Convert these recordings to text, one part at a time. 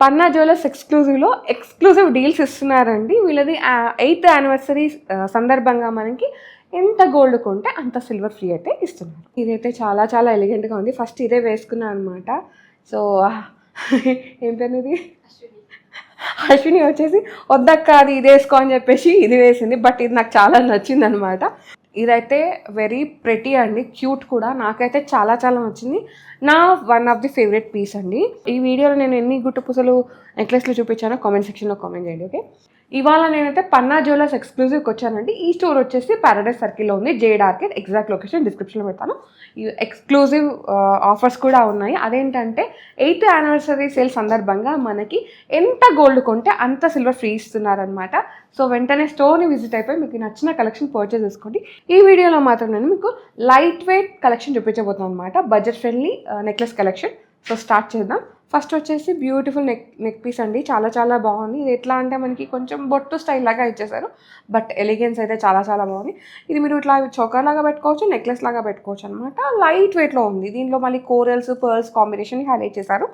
పన్నా jewellers exclusive deals ఇస్తున్నారండి. వీళ్ళది 8th anniversary సందర్భంగా మనకి ఎంత గోల్డ్ కొంటే అంత సిల్వర్ ఫ్రీ అయితే ఇస్తున్నారు. ఇదైతే చాలా చాలా ఎలిగెంట్గా ఉంది. ఫస్ట్ ఇదే వేసుకున్నాను అనమాట. సో ఏం పేరు ఇది, అశ్విని వచ్చేసి వద్దక్క అది ఇది వేసుకో అని చెప్పేసి ఇది వేసింది. బట్ ఇది నాకు చాలా నచ్చింది అనమాట. ఇదైతే వెరీ ప్రెటీ అండి, క్యూట్ కూడా. నాకైతే చాలా చాలా నచ్చింది. నా one of the favourite piece అండి. ఈ వీడియోలో నేను ఎన్ని గుట్టు పూసలు నెక్లెస్లు చూపించానో కామెంట్ సెక్షన్లో కామెంట్ చేయండి. ఓకే, ఇవాళ నేనైతే పన్నా జ్యువెలర్స్ ఎక్స్క్లూజివ్కి వచ్చానండి. ఈ స్టోర్ వచ్చేసి పారడైజ్ సర్కిల్లో ఉంది, జేడ్ ఆర్కేడ్. ఎగ్జాక్ట్ లొకేషన్ డిస్క్రిప్షన్లో పెడతాను. ఈ ఎక్స్క్లూజివ్ ఆఫర్స్ కూడా ఉన్నాయి. అదేంటంటే 8th యానివర్సరీ సేల్ సందర్భంగా మనకి ఎంత గోల్డ్ కొంటే అంత సిల్వర్ ఫ్రీ ఇస్తున్నారనమాట. సో వెంటనే స్టోర్ని విజిట్ అయిపోయి మీకు నచ్చిన కలెక్షన్ పర్చేస్ చేసుకోండి. ఈ వీడియోలో మాత్రం నేను మీకు లైట్ వెయిట్ కలెక్షన్ చూపించబోతున్నాను అనమాట, budget friendly necklace collection. So start చేద్దాం. ఫస్ట్ వచ్చేసి బ్యూటిఫుల్ నెక్ పీస్ అండి, చాలా చాలా బాగుంది. ఇది ఎట్లా అంటే మనకి కొంచెం బొట్టు స్టైల్ లాగా ఇచ్చేసారు, బట్ ఎలిగెన్స్ అయితే చాలా చాలా బాగుంది. ఇది మీరు ఇట్లా చోకర్ లాగా పెట్టుకోవచ్చు, నెక్లెస్ లాగా పెట్టుకోవచ్చు అనమాట. లైట్ వెయిట్లో ఉంది. దీంట్లో మళ్ళీ కోరల్స్ పర్ల్స్ కాంబినేషన్ హైలైట్ చేశారు.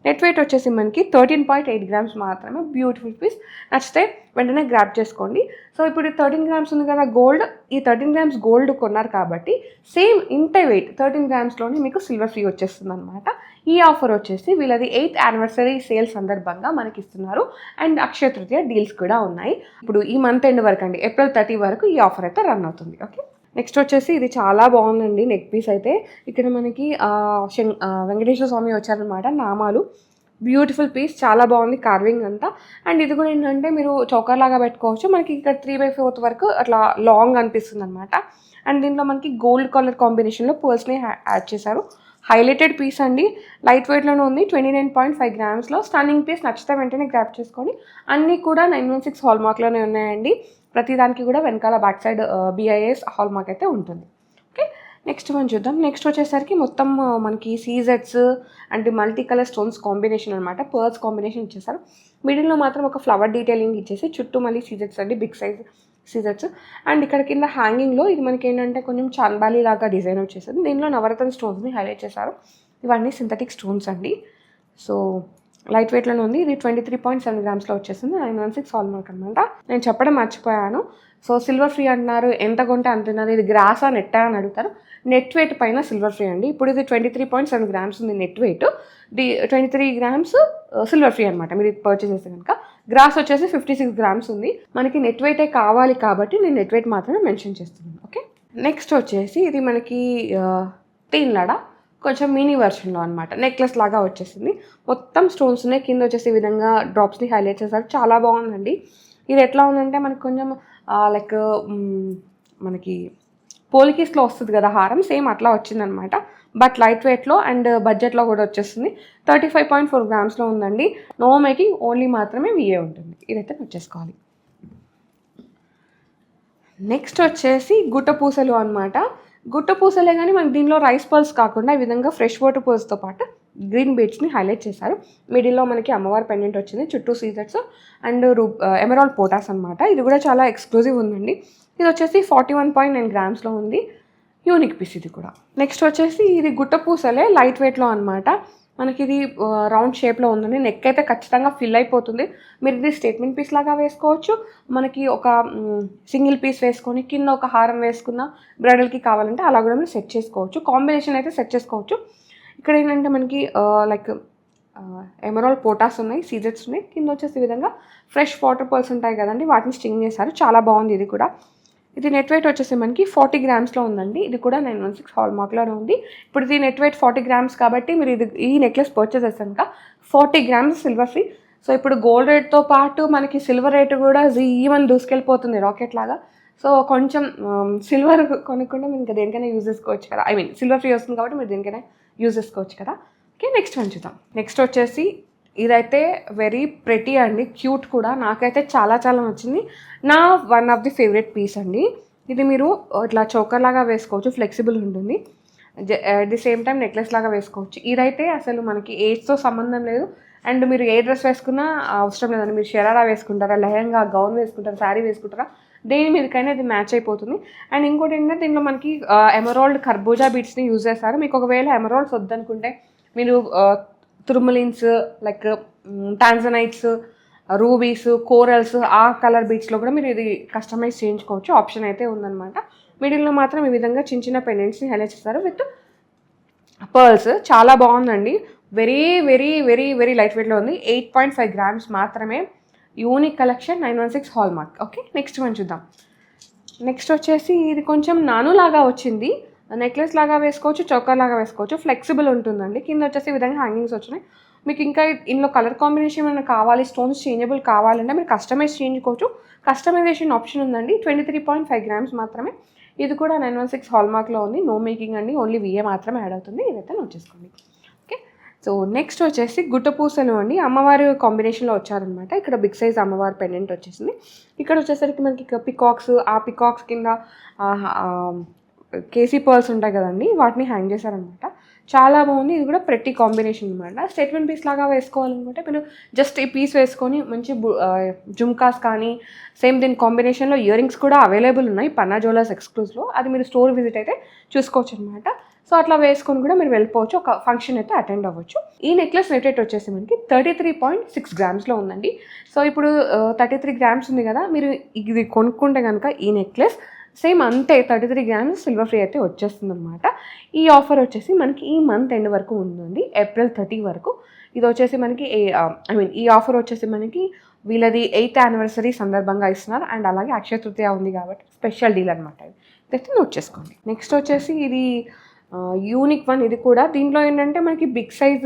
నెట్ వెయిట్ వచ్చేసి మనకి 13.8 grams మాత్రమే. బ్యూటిఫుల్ పీస్, నచ్చితే వెంటనే గ్రాప్ చేసుకోండి. సో ఇప్పుడు 13 grams ఉంది కదా గోల్డ్, ఈ 13 grams గోల్డ్ కొన్నారు కాబట్టి సేమ్ ఇంతే వెయిట్ 13 gramsలోనే మీకు సిల్వర్ ఫ్రీ వచ్చేస్తుంది అనమాట. ఈ ఆఫర్ వచ్చేసి వీళ్ళది 8th యానివర్సరీ సేల్ సందర్భంగా మనకి ఇస్తున్నారు. అండ్ అక్షయ తృతీయ డీల్స్ కూడా ఉన్నాయి. ఇప్పుడు ఈ మంత్ ఎండ్ వరకు అండి, April 30 వరకు ఈ ఆఫర్ అయితే రన్ అవుతుంది. ఓకే, నెక్స్ట్ వచ్చేసి ఇది చాలా బాగుందండి నెక్ పీస్ అయితే. ఇక్కడ మనకి వెంకటేశ్వర స్వామి వచ్చారనమాట, నామాలు. బ్యూటిఫుల్ పీస్, చాలా బాగుంది కార్వింగ్ అంతా. అండ్ ఇది కూడా ఏంటంటే మీరు చౌకర్ లాగా పెట్టుకోవచ్చు. మనకి ఇక్కడ 3/4 వరకు అట్లా లాంగ్ అనిపిస్తుంది అనమాట. అండ్ దీంట్లో మనకి గోల్డ్ కలర్ కాంబినేషన్లో పర్ల్స్ని యాడ్ చేశారు. హైలైటెడ్ పీస్ అండి, లైట్ వెయిట్లోనే ఉంది. 29.5 gramsలో స్టన్నింగ్ పీస్. నచ్చితే వెంటనే గ్రాప్ చేసుకోండి. అన్నీ కూడా 916 హాల్ మార్క్లోనే ఉన్నాయండి. ప్రతి దానికి కూడా వెనకాల back side BIS hall mark అయితే ఉంటుంది. ఓకే, నెక్స్ట్ మనం చూద్దాం. నెక్స్ట్ వచ్చేసరికి మొత్తం మనకి సీజెట్స్ and multi colour stones combination అనమాట, పర్ల్స్ కాంబినేషన్ ఇచ్చేసారు. మిడిల్లో మాత్రం ఒక ఫ్లవర్ డీటెయిలింగ్ ఇచ్చేసి చుట్టూ మళ్ళీ సీజెట్స్ అండి, బిగ్ సైజ్ సీజెట్స్. అండ్ ఇక్కడ కింద హ్యాంగింగ్లో ఇది మనకి ఏంటంటే కొంచెం చాంబాలి లాగా డిజైన్ వచ్చేసింది. దీనిలో నవరత్న స్టోన్స్ని హైలైట్ చేశారు. ఇవన్నీ సింథటిక్ స్టోన్స్ అండి. సో లైట్ వెయిట్లోనే ఉంది. ఇది 23.7 gramsలో వచ్చేసింది. 916 హాల్ మార్క్ అనమాట. నేను చెప్పడం మర్చిపోయాను. సో సిల్వర్ ఫ్రీ అంటున్నారు, ఎంత కొంటే అంటున్నారు. ఇది గ్రాసా నెట్టా అని అడుగుతారు. నెట్ వెయిట్ పైన సిల్వర్ ఫ్రీ అండి. ఇప్పుడు ఇది 23.7 grams ఉంది net weight. 23 grams silver free అనమాట మీరు ఇది పర్చేస్ చేస్తే కనుక. గ్రాస్ వచ్చేసి 56 grams ఉంది. మనకి నెట్ వెయిటే కావాలి కాబట్టి నేను నెట్ వెయిట్ మాత్రమే మెన్షన్ చేస్తున్నాను. ఓకే, నెక్స్ట్ వచ్చేసి ఇది మనకి తీన్లాడా కొంచెం మినీ వెర్షన్లో అనమాట, నెక్లెస్ లాగా వచ్చేసింది. మొత్తం స్టోన్స్ ఉన్నాయి. కింద వచ్చేసి ఈ విధంగా డ్రాప్స్ని హైలైట్ చేశారు. చాలా బాగుందండి. ఇది ఎట్లా ఉందంటే మనకి కొంచెం లైక్ మనకి పోలికీస్లో వస్తుంది కదా హారం, సేమ్ అట్లా వచ్చిందనమాట. బట్ లైట్ వెయిట్లో అండ్ బడ్జెట్లో కూడా వచ్చేస్తుంది. 35.4 gramsలో ఉందండి. నో మేకింగ్, ఓన్లీ మాత్రమే VA ఉంటుంది. ఇదైతే వచ్చేసుకోవాలి. నెక్స్ట్ వచ్చేసి గుట్ట పూసలు అనమాట. గుట్ట పూసలే కానీ మనకి దీనిలో రైస్ పర్ల్స్ కాకుండా ఈ విధంగా ఫ్రెష్ వాటర్ పర్ల్స్తో పాటు గ్రీన్ బీడ్స్ని హైలైట్ చేశారు. మిడిల్లో మనకి అమ్మవారి పెండెంట్ వచ్చింది, చుట్టూ సీజెట్స్ అండ్ ఎమరాల్డ్ పోటాస్ అనమాట. ఇది కూడా చాలా ఎక్స్క్లూజివ్ ఉందండి. ఇది వచ్చేసి 41.9 gramsలో ఉంది. యూనిక్ పీస్ ఇది కూడా. నెక్స్ట్ వచ్చేసి ఇది గుట్ట పూసలే లైట్ వెయిట్లో అనమాట. మనకి ఇది రౌండ్ షేప్లో ఉందండి. నెక్ అయితే ఖచ్చితంగా ఫిల్ అయిపోతుంది. మీరు ఇది స్టేట్మెంట్ పీస్ లాగా వేసుకోవచ్చు. మనకి ఒక సింగిల్ పీస్ వేసుకొని కింద ఒక హారం వేసుకున్న బ్రైడల్కి కావాలంటే అలా కూడా మీరు సెట్ చేసుకోవచ్చు. కాంబినేషన్ అయితే సెట్ చేసుకోవచ్చు. ఇక్కడ ఏంటంటే మనకి లైక్ ఎమరాల్డ్ పోటాస్ ఉన్నాయి, సీజెట్స్ ఉన్నాయి. కింద వచ్చేసి ఈ విధంగా ఫ్రెష్ వాటర్ పర్ల్స్ ఉంటాయి కదండి, వాటిని స్టింగ్ చేశారు. చాలా బాగుంది ఇది కూడా. ఇది నెట్ వెయిట్ వచ్చేసి మనకి 40 gramsలో ఉందండి. ఇది కూడా 916 హాల్ మార్క్లోనే ఉంది. ఇప్పుడు ఇది నెట్ వెయిట్ 40 grams కాబట్టి మీరు ఇది ఈ నెక్లెస్ పర్చేస్ చేస్తే కనుక 40 grams సిల్వర్ ఫ్రీ. సో ఇప్పుడు గోల్డ్ రేట్తో పాటు మనకి సిల్వర్ రేట్ కూడా జీవన్ దూసుకెళ్ళిపోతుంది రాకెట్ లాగా. సో కొంచెం సిల్వర్ కొనుక్కుంటే మీరు ఇంకా దేనికైనా యూజ్ చేసుకోవచ్చు కదా. ఐ మీన్ సిల్వర్ ఫ్రీ వస్తుంది కాబట్టి మీరు దేనికైనా యూజ్ చేసుకోవచ్చు కదా. ఓకే, నెక్స్ట్ వన్ చూద్దాం. నెక్స్ట్ వచ్చేసి ఇదైతే వెరీ ప్రెటీ అండి, క్యూట్ కూడా. నాకైతే చాలా చాలా నచ్చింది. నా one of the favourite piece అండి. ఇది మీరు ఇట్లా చోకర్ లాగా వేసుకోవచ్చు, ఫ్లెక్సిబుల్ ఉంటుంది. At the same time necklace లాగా వేసుకోవచ్చు. ఇదైతే అసలు మనకి ఏజ్తో సంబంధం లేదు. అండ్ మీరు ఏ డ్రెస్ వేసుకున్నా అవసరం లేదండి. మీరు షరారా వేసుకుంటారా, లెహంగా గౌన్ వేసుకుంటారా, శారీ వేసుకుంటారా, దేని మీదకైనా ఇది మ్యాచ్ అయిపోతుంది. అండ్ ఇంకోటి ఏంటంటే దీనిలో మనకి ఎమరాల్డ్ కర్బూజా బీడ్స్ని యూజ్ చేస్తారు. మీకు ఒకవేళ ఎమరాల్డ్స్ వద్దనుకుంటే మీరు తుర్మలిన్స్, లైక్ టాన్జనైట్స్, రూబీస్, కోరల్స్, ఆ కలర్ బీట్స్లో కూడా మీరు ఇది కస్టమైజ్ చేయించుకోవచ్చు. ఆప్షన్ అయితే ఉందన్నమాట. మిడిల్లో మాత్రం ఈ విధంగా చిన్న చిన్న పెండెంట్స్ని హైలైట్ చేస్తారు విత్ పర్ల్స్. చాలా బాగుందండి. Very very very very light వెయిట్లో ఉంది. 8.5 grams మాత్రమే. Unique collection, 916 hall mark. Okay, next one చూద్దాం. నెక్స్ట్ వచ్చేసి ఇది కొంచెం నానులాగా వచ్చింది. నెక్లెస్ లాగా వేసుకోవచ్చు, చోకర్ లాగా వేసుకోవచ్చు. ఫ్లెక్సిబుల్ ఉంటుందండి. కింద వచ్చేసి ఈ విధంగా హ్యాంగింగ్స్ వచ్చినాయి. మీకు ఇంకా ఇందులో కలర్ కాంబినేషన్ ఏమైనా కావాలి, స్టోన్స్ చేంజబుల్ కావాలంటే మీరు కస్టమైజ్ చేయించుకోవచ్చు. కస్టమైజేషన్ ఆప్షన్ ఉందండి. 23.5 grams మాత్రమే. ఇది కూడా 916 హాల్ మార్క్లో ఉంది. నో మేకింగ్ అండి, ఓన్లీ విఏ మాత్రమే యాడ్ అవుతుంది. ఇదైతే నోట్ చేసుకోండి. ఓకే, సో నెక్స్ట్ వచ్చేసి గుట్టపూసలు అండి. అమ్మవారి కాంబినేషన్లో వచ్చారనమాట. ఇక్కడ బిగ్ సైజ్ అమ్మవారి పెండెంట్ వచ్చేసింది. ఇక్కడ వచ్చేసరికి మనకి పికాక్స్, ఆ పికాక్స్ కింద కేసీ పర్ల్స్ ఉంటాయి కదండి, వాటిని హ్యాంగ్ చేశారనమాట. చాలా బాగుంది. ఇది కూడా ప్రతి కాంబినేషన్ అనమాట. స్టేట్మెంట్ పీస్ లాగా వేసుకోవాలనుకుంటే మీరు జస్ట్ ఈ పీస్ వేసుకొని మంచి జుమ్కాస్ కానీ, సేమ్ దీని కాంబినేషన్లో ఇయర్ రింగ్స్ కూడా అవైలబుల్ ఉన్నాయి పన్నా జ్యువెలర్స్ ఎక్స్క్లూజివ్లో. అది మీరు స్టోర్ విజిట్ అయితే చూసుకోవచ్చు అనమాట. సో అట్లా వేసుకొని కూడా మీరు వెళ్ళిపోవచ్చు, ఒక ఫంక్షన్ అయితే అటెండ్ అవ్వచ్చు. ఈ నెక్లెస్ నెట్ రేట్ వచ్చేసి మనకి 33.6 grams ఉంది. సో ఇప్పుడు 33 grams ఉంది కదా, మీరు ఇది కొనుక్కుంటే కనుక ఈ నెక్లెస్ సేమ్ అంతే 33 grams సిల్వర్ ఫ్రీ అయితే వచ్చేస్తుంది అనమాట. ఈ ఆఫర్ వచ్చేసి మనకి ఈ మంత్ ఎండ్ వరకు ఉందండి, April 30 వరకు. ఇది వచ్చేసి మనకి ఈ ఆఫర్ వచ్చేసి మనకి వీళ్ళది 8th anniversary సందర్భంగా ఇస్తున్నారు. అండ్ అలాగే అక్షయ తృతీయ ఉంది కాబట్టి స్పెషల్ డీల్ అనమాట. ఇదైతే నోట్ చేసుకోండి. నెక్స్ట్ వచ్చేసి ఇది యూనిక్ వన్. ఇది కూడా దీంట్లో ఏంటంటే మనకి బిగ్ సైజ్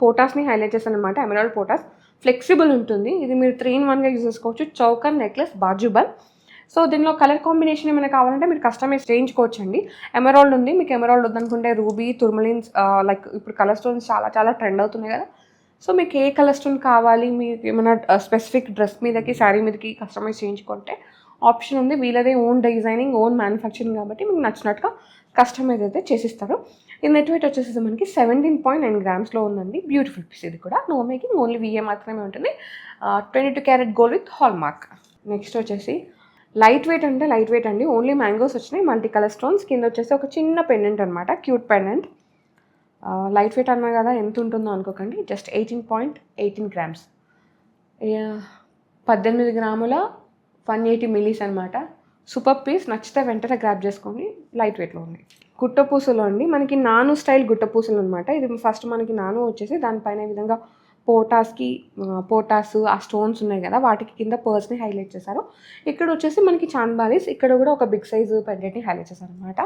పోటాస్ని హైలైట్ చేస్తాను అనమాట. ఎమరాల్డ్ పోటాస్ ఫ్లెక్సిబుల్ ఉంటుంది. ఇది మీరు 3-in-1గా యూజ్ చేసుకోవచ్చు. చౌకర్, నెక్లెస్, బాజుబన్. సో దీనిలో కలర్ కాంబినేషన్ ఏమైనా కావాలంటే మీరు కస్టమైజ్ చేయించుకోవచ్చు అండి. ఎమరాల్డ్ ఉంది, మీకు ఎమరాల్డ్ వద్దనుకుంటే రూబీ, తుర్మలిన్స్, లైక్ ఇప్పుడు కలర్ స్టోన్స్ చాలా చాలా ట్రెండ్ అవుతున్నాయి కదా. సో మీకు ఏ కలర్ స్టోన్ కావాలి, మీకు ఏమైనా స్పెసిఫిక్ డ్రెస్ మీదకి, శారీ మీదకి కస్టమైజ్ చేయించుకుంటే ఆప్షన్ ఉంది. వీళ్ళదే ఓన్ డిజైనింగ్, ఓన్ మ్యానుఫ్యాక్చరింగ్ కాబట్టి మీకు నచ్చినట్టుగా కస్టమైజ్ అయితే చేసిస్తారు. ఈ నెట్ వెయిట్ వచ్చేసి మనకి 17.9 grams ఉందండి. Beautiful piece. ఇది కూడా నో మేకింగ్, ఓన్లీ విఏ మాత్రమే ఉంటుంది. 22 karat gold with hall mark. Next వచ్చేసి లైట్ వెయిట్ అంటే లైట్ వెయిట్ అండి. ఓన్లీ మ్యాంగోస్ వచ్చినాయి, మల్టీ కలర్ స్టోన్స్. కింద వచ్చేసి ఒక చిన్న పెండెంట్ అనమాట, క్యూట్ పెండెంట్. లైట్ వెయిట్ అన్నా కదా, ఎంత ఉంటుందో అనుకోకండి. జస్ట్ 18.18 grams, 18 గ్రాముల 180 millis అనమాట. Super piece. నచ్చితే వెంటనే గ్రాప్ చేసుకోండి. లైట్ వెయిట్లో ఉంది. గుట్టపూసలు అండి, మనకి నాను స్టైల్ గుట్టపూసలు అనమాట. ఇది ఫస్ట్ మనకి నాను వచ్చేసి దానిపైన ఈ విధంగా పోటాస్, ఆ స్టోన్స్ ఉన్నాయి కదా, వాటికి కింద పర్ల్స్ని హైలైట్ చేశారు. ఇక్కడ వచ్చేసి మనకి చాంద్బాలీస్, ఇక్కడ కూడా ఒక బిగ్ సైజు పెండెంట్ని హైలైట్ చేశారు అనమాట.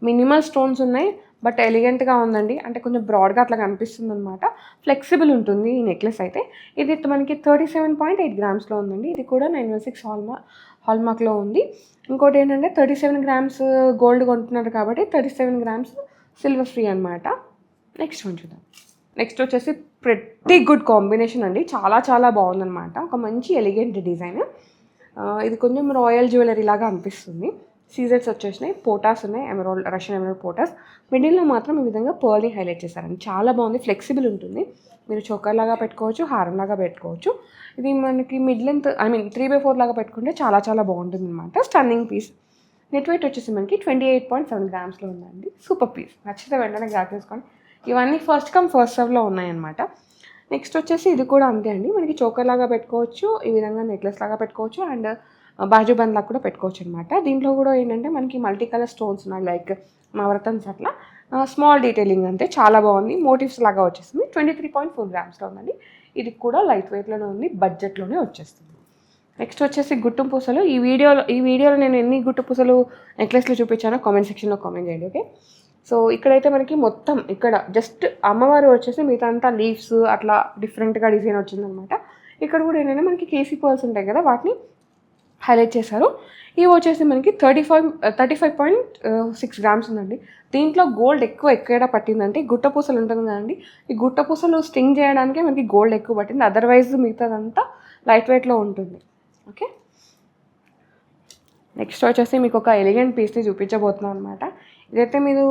మినిమల్ స్టోన్స్ ఉన్నాయి, బట్ ఎలిగెంట్గా ఉందండి. అంటే కొంచెం బ్రాడ్గా అట్లా కనిపిస్తుంది అనమాట. ఫ్లెక్సిబుల్ ఉంటుంది ఈ నెక్లెస్ అయితే. ఇది మనకి 37.8 grams ఉందండి. ఇది కూడా 916 హాల్ మార్క్లో ఉంది. ఇంకోటి ఏంటంటే 37 grams గోల్డ్ కొంటున్నారు కాబట్టి 37 grams సిల్వర్ ఫ్రీ అనమాట. నెక్స్ట్ వన్ చూద్దాం. నెక్స్ట్ వచ్చేసి ప్రతి గుడ్ కాంబినేషన్ అండి. చాలా చాలా బాగుందన్నమాట. ఒక మంచి ఎలిగెంట్ డిజైన్. ఇది కొంచెం రాయల్ జ్యువెలరీ లాగా అనిపిస్తుంది. సీజర్స్ వచ్చేసినాయి, పోటాస్ ఉన్నాయి, ఎమరాల్డ్, రష్యన్ ఎమరాల్డ్ పోటాస్. మిడిల్లో మాత్రం ఈ విధంగా పర్ల్ని హైలైట్ చేశారండి. చాలా బాగుంది, ఫ్లెక్సిబుల్ ఉంటుంది. మీరు చోకర్ లాగా పెట్టుకోవచ్చు, హారం లాగా పెట్టుకోవచ్చు. ఇది మనకి మిడ్ లెంత్ 3/4 లాగా పెట్టుకుంటే చాలా చాలా బాగుంటుంది అనమాట. Stunning piece. నెట్ వెయిట్ వచ్చేసి మనకి 28.7 grams ఉందండి. Super piece. నచ్చితే వెంటనే గ్రాప్ చేసుకోండి. ఇవన్నీ ఫస్ట్ కమ్ ఫస్ట్ సర్వ్లో ఉన్నాయన్నమాట. నెక్స్ట్ వచ్చేసి ఇది కూడా అంతే అండి. మనకి చోకర్ లాగా పెట్టుకోవచ్చు, ఈ విధంగా నెక్లెస్ లాగా పెట్టుకోవచ్చు, అండ్ బాజుబంద్ లాగా కూడా పెట్టుకోవచ్చు అనమాట. దీంట్లో కూడా ఏంటంటే మనకి మల్టీ కలర్ స్టోన్స్ ఉన్నాయి, లైక్ నవరత్న్స్ అట్లా. స్మాల్ డీటెయిలింగ్ అంతే. చాలా బాగుంది. మోటివ్స్ లాగా వచ్చేసింది. 23.4 grams ఉందండి. ఇది కూడా లైట్ వెయిట్లోనే ఉంది, బడ్జెట్లోనే వచ్చేస్తుంది. నెక్స్ట్ వచ్చేసి గుట్టు పూసలు. ఈ వీడియోలో నేను ఎన్ని గుట్టు పూసలు నెక్లెస్లు చూపించానో కామెంట్ సెక్షన్లో కామెంట్ చేయండి. ఓకే, సో ఇక్కడైతే మనకి మొత్తం ఇక్కడ జస్ట్ అమ్మవారు వచ్చేసి మిగతా అంతా లీవ్స్ అట్లా డిఫరెంట్గా డిజైన్ వచ్చిందనమాట. ఇక్కడ కూడా ఏంటంటే మనకి కేసీ పర్ల్స్ ఉంటాయి కదా, వాటిని హైలైట్ చేశారు. ఇవి వచ్చేసి మనకి 35.6 grams ఉందండి. దీంట్లో గోల్డ్ ఎక్కడ పట్టిందంటే గుట్టపూసలు ఉంటుంది కదండి, ఈ గుట్టపూసలు స్టింగ్ చేయడానికే మనకి గోల్డ్ ఎక్కువ పట్టింది. అదర్వైజ్ మిగతాదంతా లైట్ వెయిట్లో ఉంటుంది. ఓకే, నెక్స్ట్ వచ్చేసి మీకు ఒక ఎలిగెంట్ పీస్ని చూపించబోతున్నాను అనమాట. ఇదైతే మీరు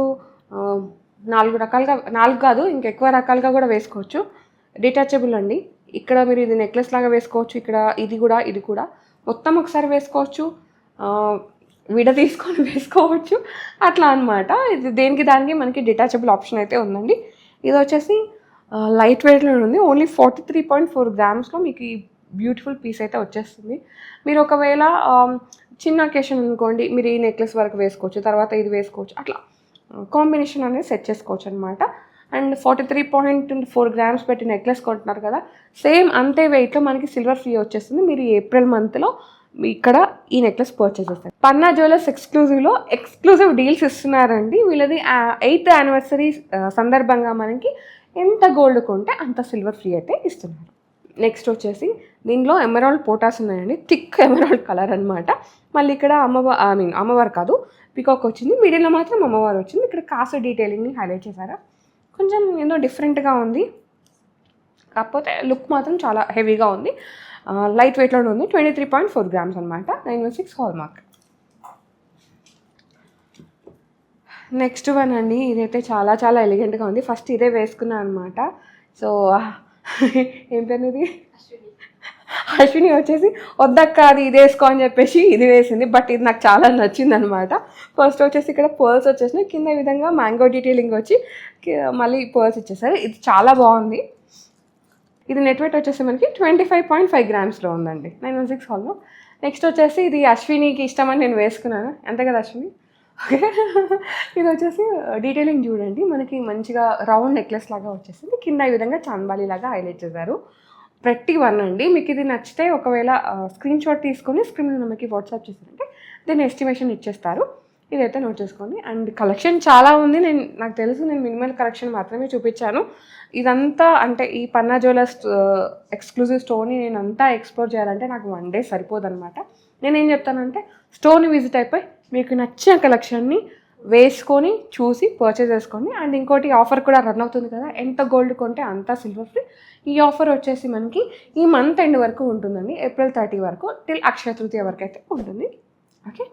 4 రకాలుగా, 4 కాదు ఇంకెక్కువ రకాలుగా కూడా వేసుకోవచ్చు. డిటాచబుల్ అండి. ఇక్కడ మీరు ఇది నెక్లెస్ లాగా వేసుకోవచ్చు, ఇక్కడ ఇది కూడా మొత్తం ఒకసారి వేసుకోవచ్చు, విడ తీసుకొని వేసుకోవచ్చు, అట్లా అనమాట. ఇది దేనికి దానికి మనకి డిటాచబుల్ ఆప్షన్ అయితే ఉందండి. ఇది వచ్చేసి లైట్ వెయిట్లో ఉంది. ఓన్లీ 43.4 గ్రామ్స్లో మీకు ఈ బ్యూటిఫుల్ పీస్ అయితే వచ్చేస్తుంది. మీరు ఒకవేళ చిన్న అకేషన్ అనుకోండి, మీరు ఈ నెక్లెస్ వరకు వేసుకోవచ్చు, తర్వాత ఇది వేసుకోవచ్చు, అట్లా కాంబినేషన్ అనేది సెట్ చేసుకోవచ్చు అనమాట. అండ్ 43.4 గ్రామ్స్ పెట్టి నెక్లెస్ కొంటున్నారు కదా, సేమ్ అంతే వెయిట్లో మనకి సిల్వర్ ఫ్రీ వచ్చేస్తుంది. మీరు ఏప్రిల్ మంత్లో ఇక్కడ ఈ నెక్లెస్ పర్చేస్ చేస్తారు. పన్నా జ్యువెలర్స్ ఎక్స్క్లూజివ్లో ఎక్స్క్లూజివ్ డీల్స్ ఇస్తున్నారండి. వీళ్ళది 8th యానివర్సరీ సందర్భంగా మనకి ఎంత గోల్డ్ కొంటే అంత సిల్వర్ ఫ్రీ అయితే ఇస్తున్నారు. నెక్స్ట్ వచ్చేసి దీనిలో ఎమరాల్డ్ పోటాస్ ఉన్నాయండి. థిక్ ఎమరాల్డ్ కలర్ అనమాట. మళ్ళీ ఇక్కడ అమ్మవారు కాదు, పికాక్ వచ్చింది. మిడిల్లో మాత్రం అమ్మవారు వచ్చింది. ఇక్కడ కాసు డీటెయిలింగ్ని హైలైట్ చేశారు. కొంచెం ఏదో డిఫరెంట్గా ఉంది, కాకపోతే లుక్ మాత్రం చాలా హెవీగా ఉంది. లైట్ వెయిట్లో ఉంది. 23.4 గ్రామ్స్ అనమాట. 916 హాల్ మార్క్. నెక్స్ట్ వన్ అండి, ఇదైతే చాలా చాలా ఎలిగెంట్గా ఉంది. ఫస్ట్ ఇదే వేసుకున్నాను అనమాట. సో ఏం పేరు ఇది, అశ్విని వచ్చేసి వద్దక్క అది ఇది వేసుకో అని చెప్పేసి ఇది వేసింది. బట్ ఇది నాకు చాలా నచ్చింది అనమాట. ఫస్ట్ వచ్చేసి ఇక్కడ పర్ల్స్ వచ్చేసినాయి, కింద ఈ విధంగా మ్యాంగో డీటెయిలింగ్ వచ్చి మళ్ళీ పర్ల్స్ ఇచ్చేసారు. ఇది చాలా బాగుంది. ఇది నెట్ వెయిట్ వచ్చేసి మనకి 25.5 గ్రామ్స్లో ఉందండి. 916 హాల్లో. నెక్స్ట్ వచ్చేసి ఇది అశ్వినికి ఇష్టమని నేను వేసుకున్నాను, అంతే కదా అశ్విని? ఓకే. ఇది వచ్చేసి డీటెయిలింగ్ చూడండి, మనకి మంచిగా రౌండ్ నెక్లెస్ లాగా వచ్చేసింది. కింద ఈ విధంగా చాంబాలి లాగా హైలైట్ చేశారు. ప్రతి వన్ అండి. మీకు ఇది నచ్చితే ఒకవేళ స్క్రీన్ షాట్ తీసుకొని స్క్రీన్ మనకి వాట్సాప్ చేస్తారంటే దీని ఎస్టిమేషన్ ఇచ్చేస్తారు. ఇదైతే నోట్ చేసుకోండి. అండ్ కలెక్షన్ చాలా ఉంది. నాకు తెలుసు, నేను మినిమల్ కలెక్షన్ మాత్రమే చూపించాను. ఇదంతా అంటే ఈ పన్నా జ్యువెలర్స్ ఎక్స్క్లూజివ్ స్టోర్ని నేను అంతా ఎక్స్ప్లోర్ చేయాలంటే నాకు 1 డే సరిపోదన్నమాట. నేనేం చెప్తానంటే స్టోర్ని విజిట్ అయిపోయి మీకు నచ్చిన కలెక్షన్ని వేసుకొని చూసి పర్చేస్ చేసుకోండి. అండ్ ఇంకోటి ఆఫర్ కూడా రన్ అవుతుంది కదా, ఎంత గోల్డ్ కొంటే అంత సిల్వర్ ఫ్రీ. ఈ ఆఫర్ వచ్చేసి మనకి ఈ మంత్ ఎండ్ వరకు ఉంటుందండి. ఏప్రిల్ 30 వరకు టిల్ అక్షయ తృతీయ వరకు అయితే ఉంటుంది. Okay.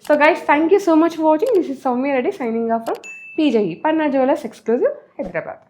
So guys, thank you so much for watching. This is Soumya Reddy signing off from PJE, Panna jewellers exclusive, Hyderabad.